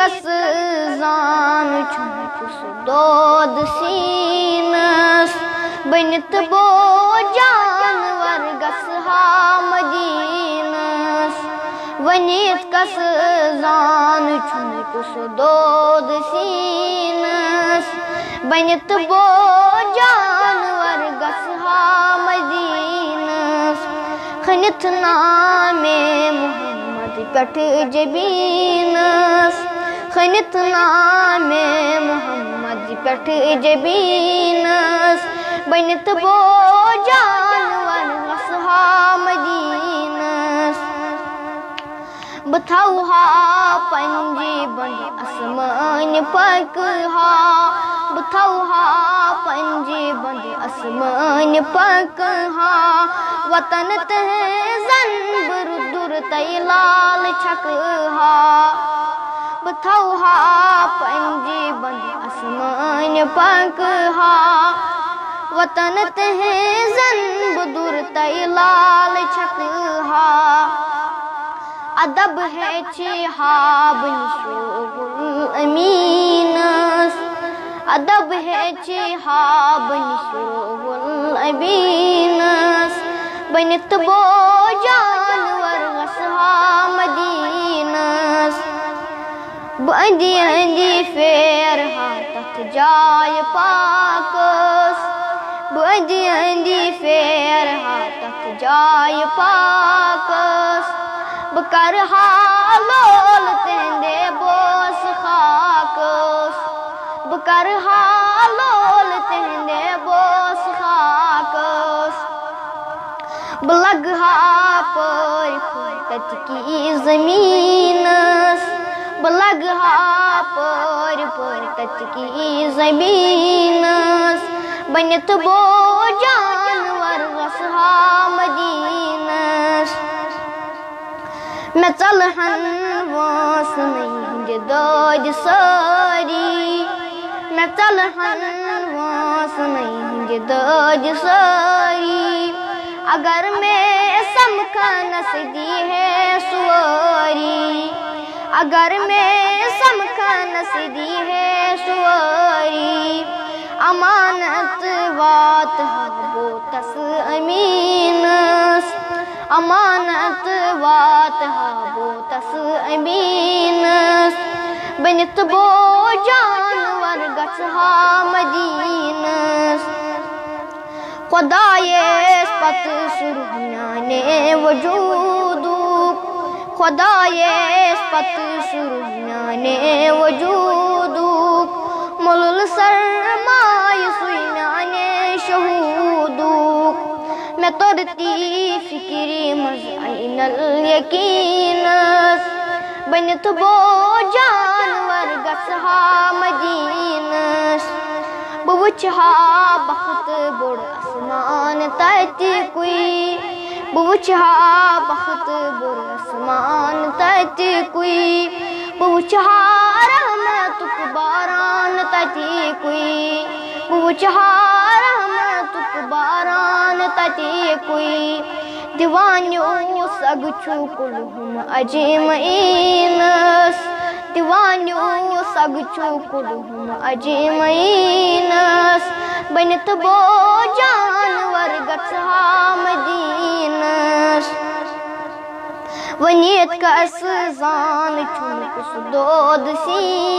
کس زان چھُنہٕ سُہ دود سیٖنس بٔنِتھ بو جانور گژھٕ ہا مدیٖنس ؤنِتھ کس زان چھُنہٕ سُہ دود سیٖنس بٔنِتھ بو جانور گژھٕ ہا مدیٖنس کھٔنِتھ نامے محمد پٮ۪ٹھٕ جبیٖنس کھٔنِتھ نامے محمد پٮ۪ٹھٕ جبیٖنس بٔنِتھ بو جانور گژھٕ ہا مدیٖنس بہٕ تھاوہا پنجہِ بنٛدِ آسمانہِ پکہٕ ہا بہٕ تھاوہا پنجہِ بنٛدِ آسمانہِ پکہٕ ہا وطن تہنٛزن بہٕ رُدُر تَے لال چھکہٕ ہا بہٕ تھاوہا پنجہِ بنٛدِ آسمانہِ پکہٕ ہا وطن تہنٛزن بہٕ دُر تَے لال چھکہٕ ہا ادب ہیٚچھِ ہا بہٕ نِشوٗ امیٖنس ادب ہیٚچھِ ہا بہٕ نِشوٗ امیٖنس بٔنِتھ بو جانور گژھٕ ہا مدیٖنس بہٕ أنٛدی أنٛدی پھیرٕ ہا تتھ جایہِ پاکس بہٕ أنٛدی أنٛدی پھیرٕ ہا تتھ جایہِ پاکس بہٕ کرٕ ہا لول تہنٛدے بوسہٕ خاکس بہٕ کرٕ ہا لول تہنٛدے بوسہٕ خاکس بہٕ لگہٕ ہا پٲرۍ پھٲرۍ تتکی زمیٖنس بہٕ لگہٕ ہا پٲرۍ پٲرۍ تتکی زمیٖنس بٔنِتھ بو جانور گژھٕ ہا مدیٖنس مےٚ ژلہن وٲنٛسنٕے ہٕنٛدِ دٲدِ سٲری مےٚ ژلہن وٲنٛسنٕے ہٕنٛدِ دٲدِ سٲری اگر مےٚ سمکھنس دیٖہے سُوٲری اگر مےٚ سمکھنس دیٖہے سُوٲری امانت واتہٕ ہا بہٕ تس أمیٖنس امانت واتہٕ ہا بہٕ تس أمیٖنس بٔنِتھ بو جانور گژھٕ ہا مدیٖنس خۄدایس پتہٕ سُہ روح میانہِ وجوٗدُک خۄدایس پتہٕ سُہ روح میانہِ وجوٗدُک مۄلُل سرمایہِ سُے میانہِ شہوٗدُک مےٚ توٚر تی فِکرِ منٛز عین الیقیٖنس بٔنِتھ بو جانور گژھٕ ہا مدیٖنس بہٕ وٕچھٕ ہا بختہٕ بوٚڑ آسمان تتِکُے بہٕ وٕچھٕ ہا بختہٕ بوٚڑ آسمان تتِکُے بہٕ وٕچھٕ ہا رحمتُک باران تتِکُے بہٕ وٕچھٕ ہا رحمتُک باران تتِکُے دیوانیو سگ چھُ کُلہُم اجمعیٖنس دیوانیو سگ چھُ کُلہُم اجمعیٖنس بٔنِتھ بو جانور گژھٕ ہا مدیٖنس ؤنِتھ کس زان چھُنہٕ سُہ دود سیٖنس